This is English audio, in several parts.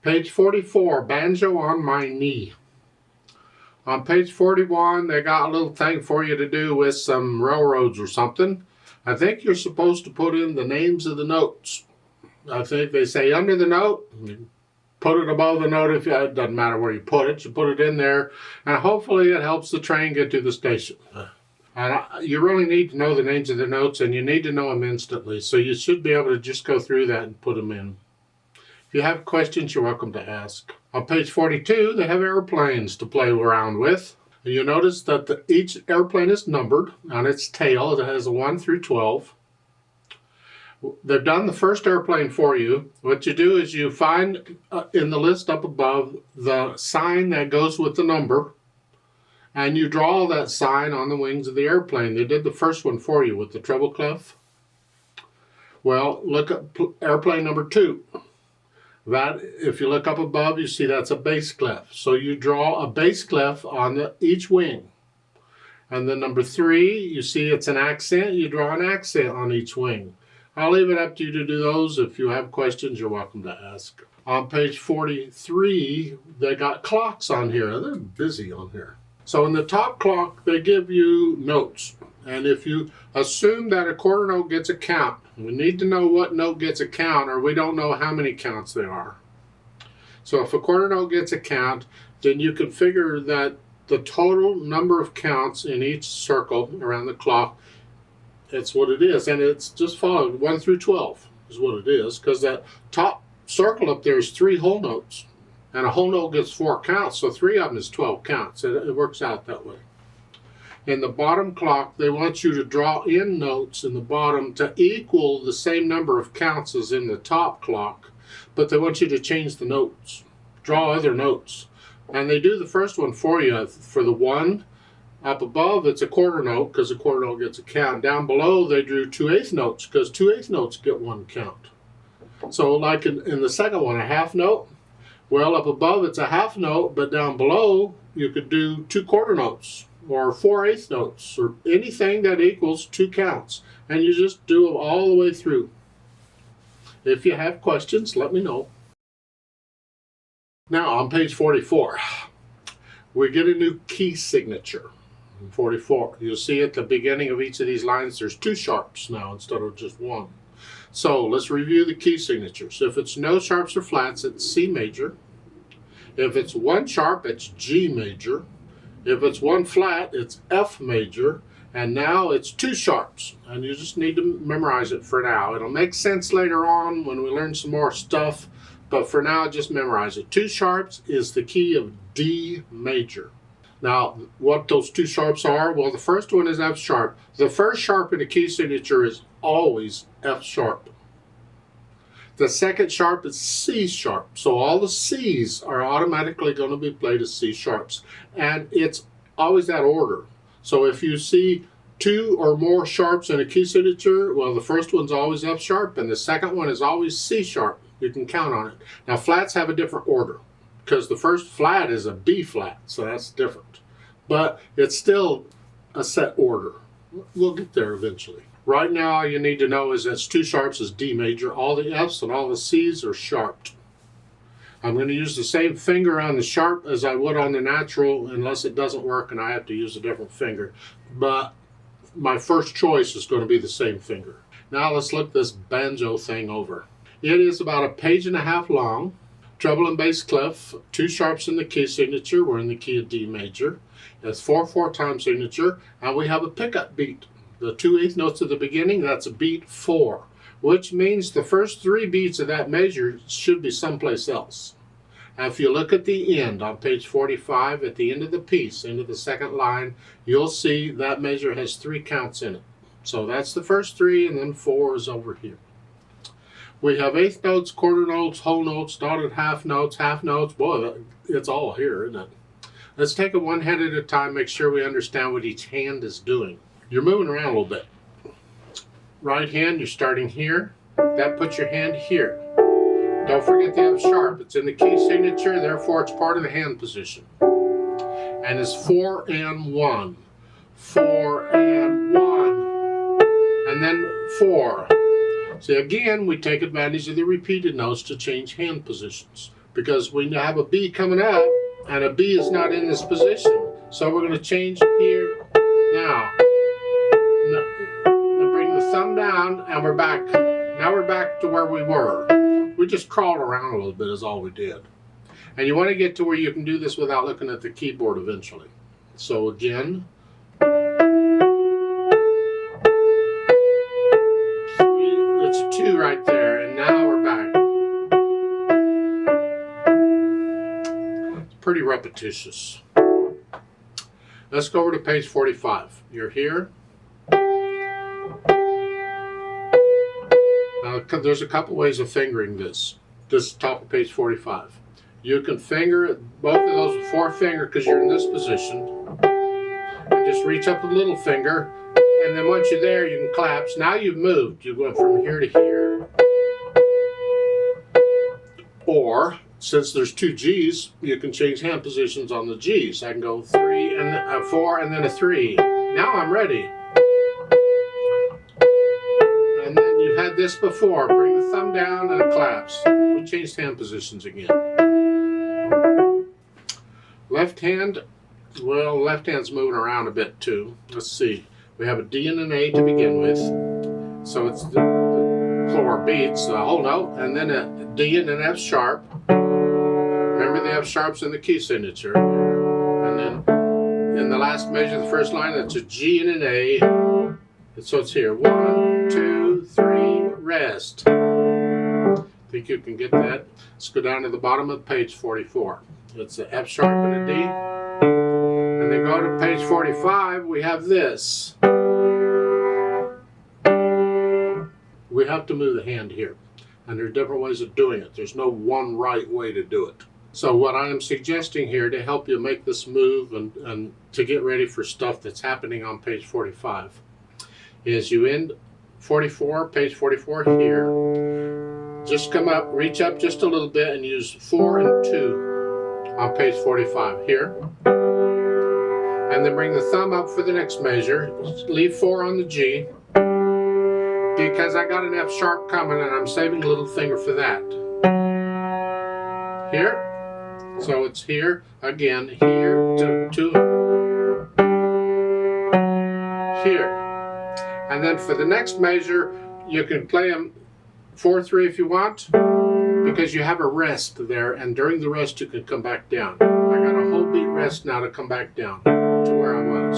Page 44, Banjo on My Knee. On page 41, they got a little thing for you to do with some railroads or something. I think you're supposed to put in the names of the notes. I think they say under the note, put it above the note. If it doesn't matter where you put it in there, and hopefully it helps the train get to the station. And you really need to know the names of the notes, and you need to know them instantly. So you should be able to just go through that and put them in. If you have questions, you're welcome to ask. On page 42, they have airplanes to play around with. And you'll notice that each airplane is numbered on its tail. It has a 1 through 12. They've done the first airplane for you. What you do is you find in the list up above the sign that goes with the number, and you draw that sign on the wings of the airplane. They did the first one for you with the treble clef. Well, look at airplane number 2. That, if you look up above, you see that's a bass clef. So you draw a bass clef on each wing. And then number 3, you see it's an accent. You draw an accent on each wing. I'll leave it up to you to do those. If you have questions, you're welcome to ask. On page 43, they got clocks on here. They're busy on here. So in the top clock, they give you notes. And if you assume that a quarter note gets a count, we need to know what note gets a count, or we don't know how many counts there are. So if a quarter note gets a count, then you can figure that the total number of counts in each circle around the clock, it's what it is. And it's just followed 1 through 12 is what it is, because that top circle up there is 3 whole notes. And a whole note gets 4 counts, so 3 of them is 12 counts. It works out that way. In the bottom clock, they want you to draw in notes in the bottom to equal the same number of counts as in the top clock, but they want you to change the notes, draw other notes. And they do the first one for you. For the 1, up above, it's a quarter note because a quarter note gets a count. Down below, they drew 2/8 notes because 2/8 notes get 1 count. So like in the second one, a half note, well, up above, it's a half note, but down below, you could do 2 quarter notes, or 4/8 notes, or anything that equals 2 counts. And you just do them all the way through. If you have questions, let me know. Now, on page 44, we get a new key signature. In 44, you'll see at the beginning of each of these lines, there's 2 sharps now instead of just 1. So let's review the key signatures. If it's no sharps or flats, it's C major. If it's 1 sharp, it's G major. If it's 1 flat, it's F major, and now it's 2 sharps, and you just need to memorize it for now. It'll make sense later on when we learn some more stuff, but for now, just memorize it. 2 sharps is the key of D major. Now, what those 2 sharps are, well, the first one is F sharp. The first sharp in a key signature is always F sharp. The second sharp is C sharp. So all the C's are automatically going to be played as C sharps. And it's always that order. So if you see 2 or more sharps in a key signature, well, the first one's always F sharp and the second one is always C sharp. You can count on it. Now flats have a different order because the first flat is a B flat. So that's different. But it's still a set order. We'll get there eventually. Right now, all you need to know is that 2 sharps is D major. All the F's and all the C's are sharped. I'm going to use the same finger on the sharp as I would on the natural, unless it doesn't work and I have to use a different finger. But my first choice is going to be the same finger. Now let's look this banjo thing over. It is about a 1.5 pages long. Treble and bass clef, 2 sharps in the key signature. We're in the key of D major. It's 4/4 time signature, and we have a pickup beat. The 2/8 notes at the beginning, that's a beat 4, which means the first 3 beats of that measure should be someplace else. Now, if you look at the end on page 45, at the end of the piece, into the second line, you'll see that measure has 3 counts in it. So that's the first 3, and then 4 is over here. We have 1/8 notes, quarter notes, whole notes, dotted half notes. Boy, it's all here, isn't it? Let's take it one hand at a time, make sure we understand what each hand is doing. You're moving around a little bit. Right hand, you're starting here. That puts your hand here. Don't forget the F sharp. It's in the key signature, therefore it's part of the hand position. And it's 4 and 1. 4 and 1. And then 4. See, again, we take advantage of the repeated notes to change hand positions. because we have a B coming up and a B is not in this position. So we're going to change here now. Now bring the thumb down and we're back. Now we're back to where we were. We just crawled around a little bit is all we did. And you want to get to where you can do this without looking at the keyboard eventually. So again, it's a 2 right there, and now we're back. It's pretty repetitious. Let's go over to page 45. You're here. Now, there's a couple ways of fingering this. This is top of page 45. You can finger both of those with 4 fingers because you're in this position. And just reach up with the little finger. And then once you're there, you can collapse. Now you've moved. You go from here to here. Or, since there's 2 G's, you can change hand positions on the G's. I can go 3 and a 4 and then a 3. Now I'm ready. And then you've had this before. Bring the thumb down and a collapse. We changed hand positions again. Left hand, well, left hand's moving around a bit too. Let's see. We have a D and an A to begin with. So it's the floor beats the whole note, and then a D and an F sharp. Remember the F sharp's in the key signature. And then in the last measure, the first line, it's a G and an A. So it's here. 1, 2, 3, rest. Think you can get that? Let's go down to the bottom of page 44. It's an F sharp and a D. And then go to page 45, we have this. We have to move the hand here. And there are different ways of doing it. There's no one right way to do it. So what I am suggesting here to help you make this move and to get ready for stuff that's happening on page 45 is you end 44, page 44 here. Just come up, reach up just a little bit and use 4 and 2 on page 45 here. And then bring the thumb up for the next measure. Leave 4 on the G. Because I got an F sharp coming and I'm saving a little finger for that. Here. So it's here. Again, here to here. And then for the next measure, you can play them 4-3 if you want. Because you have a rest there, and during the rest you can come back down. I got a whole beat rest now to come back down to where I was.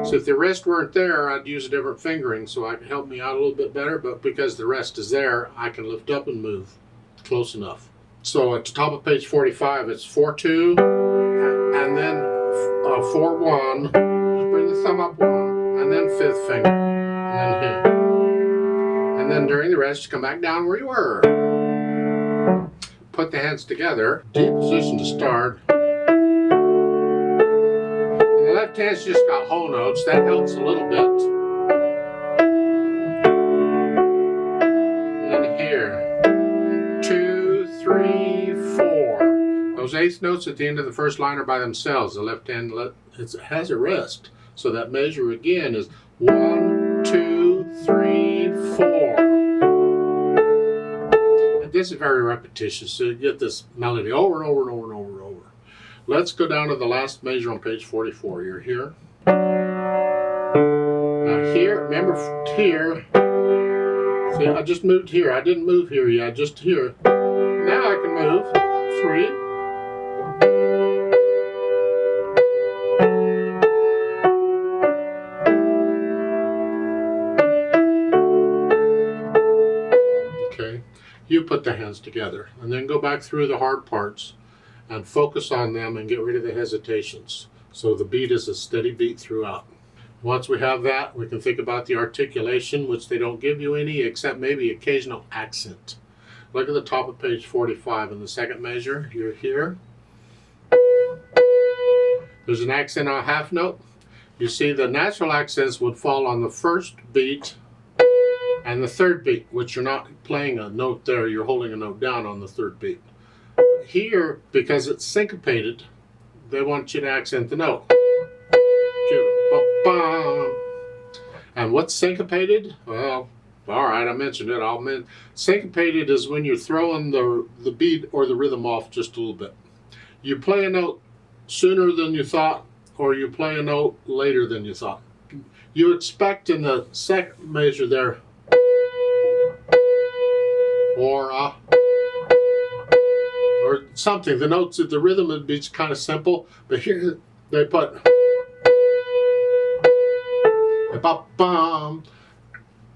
So if the rest weren't there, I'd use a different fingering so it could help me out a little bit better, but because the rest is there, I can lift up and move close enough. So at the top of page 45, it's 4-2, and then 4-1, just bring the thumb up 1, and then 5th finger, and then hit. And then during the rest, come back down where you were. Put the hands together, D position to start. And the left hand's just got whole notes, that helps a little bit. And then here, 2, 3, 4. Those 8th notes at the end of the first line are by themselves. The left hand it has a rest. So that measure again is 1, 2, 3, 4. This is very repetitious, so you get this melody over and over and over and over and over. Let's go down to the last measure on page 44. You're here. Now here, remember here, see I just moved here. I didn't move here yet, just here. Now I can move 3. You put the hands together and then go back through the hard parts and focus on them and get rid of the hesitations. So the beat is a steady beat throughout. Once we have that, we can think about the articulation, which they don't give you any except maybe occasional accent. Look at the top of page 45 in the second measure. You're here. There's an accent on a half note. You see the natural accents would fall on the first beat and the third beat, which you're not playing a note there, you're holding a note down on the third beat. Here, because it's syncopated, they want you to accent the note. And what's syncopated? Well, All right, I mentioned it. Syncopated is when you're throwing the beat or the rhythm off just a little bit. You play a note sooner than you thought, or you play a note later than you thought. You expect in the second measure there, or something. The notes, the rhythm would be kind of simple, but here they put ba-bum.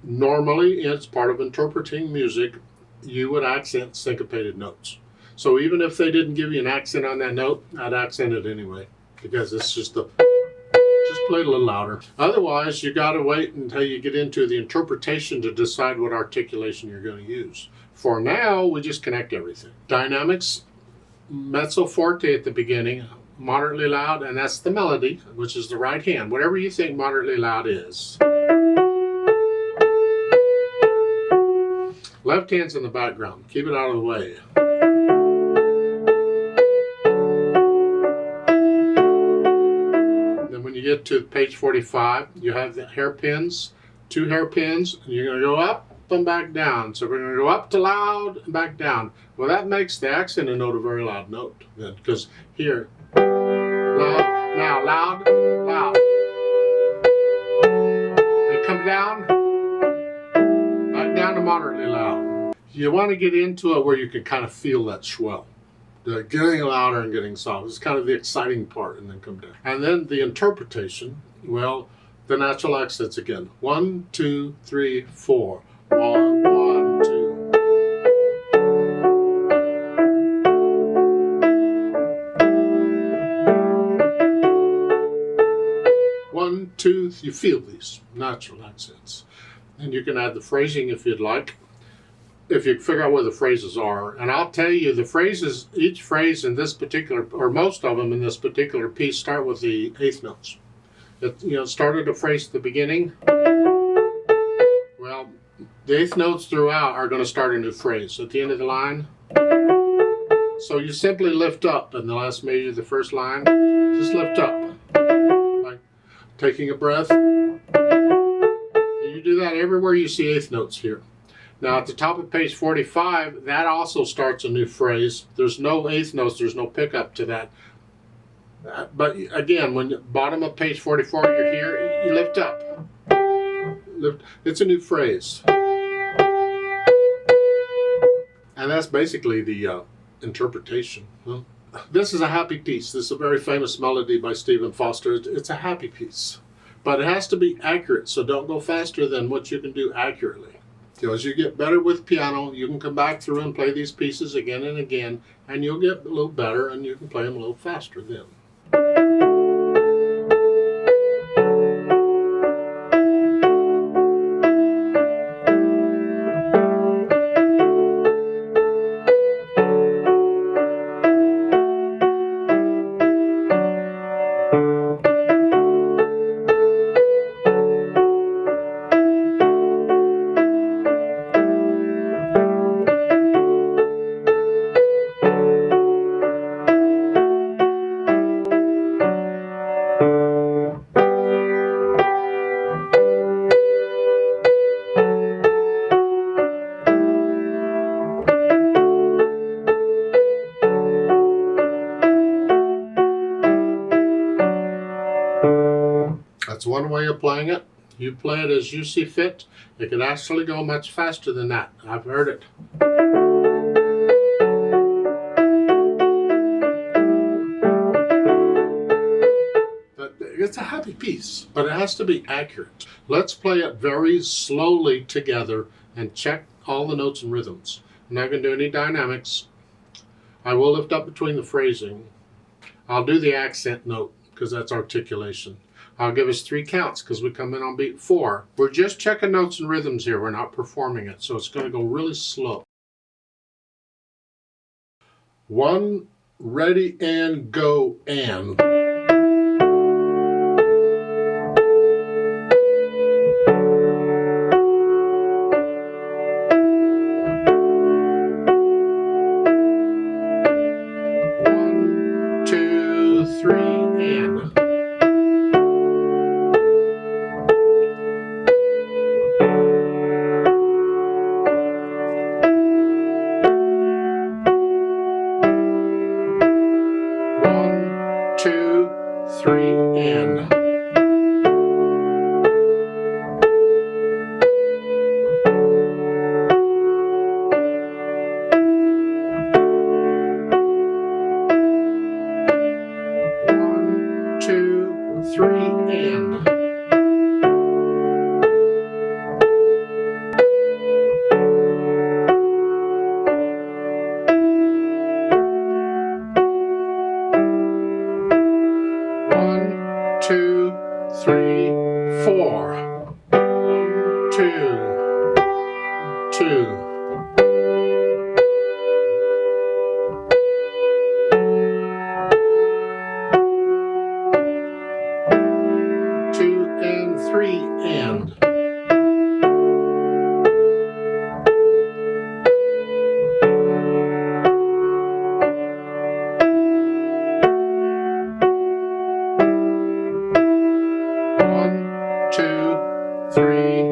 Normally, it's part of interpreting music, you would accent syncopated notes. So even if they didn't give you an accent on that note, I'd accent it anyway, because it's just play it a little louder. Otherwise, you got to wait until you get into the interpretation to decide what articulation you're going to use. For now, we just connect everything. Dynamics, mezzo forte at the beginning, moderately loud, and that's the melody, which is the right hand. Whatever you think moderately loud is. Left hand's in the background. Keep it out of the way. Then when you get to page 45, you have the hairpins, 2 hairpins, and you're going to go up and back down. So we're going to go up to loud and back down. Well, that makes the accented note a very loud note, then, because here, loud, now loud, loud. They come down, back down to moderately loud. You want to get into it where you can kind of feel that swell. Getting louder and getting soft. It's kind of the exciting part, and then come down. And then the interpretation, well, the natural accents again. 1, 2, 3, 4. 1, 1, 2. 1, 2. You feel these natural accents. And you can add the phrasing if you'd like, if you figure out where the phrases are. And I'll tell you, the phrases, each phrase in this particular, or most of them in this particular piece, start with the eighth notes. It started a phrase at the beginning. Well, the eighth notes throughout are going to start a new phrase at the end of the line. So you simply lift up in the last measure of the first line. Just lift up, like taking a breath. And you do that everywhere you see eighth notes here. Now at the top of page 45, that also starts a new phrase. There's no eighth notes, there's no pickup to that. But again, when the bottom of page 44, you're here, you lift up. It's a new phrase. And that's basically the interpretation. This is a happy piece. This is a very famous melody by Stephen Foster. It's a happy piece. But it has to be accurate, so don't go faster than what you can do accurately. So as you get better with piano, you can come back through and play these pieces again and again, and you'll get a little better, and you can play them a little faster then. That's one way of playing it. You play it as you see fit. It can actually go much faster than that. I've heard it. But it's a happy piece, but it has to be accurate. Let's play it very slowly together and check all the notes and rhythms. I'm not going to do any dynamics. I will lift up between the phrasing. I'll do the accent note because that's articulation. I'll give us 3 counts because we come in on beat 4. We're just checking notes and rhythms here. We're not performing it, so it's going to go really slow. 1, ready, and go, and. 3, and. 1, 2, 3, 4. 1, 2, 2. 2 and 3 and. 1, 2, 3,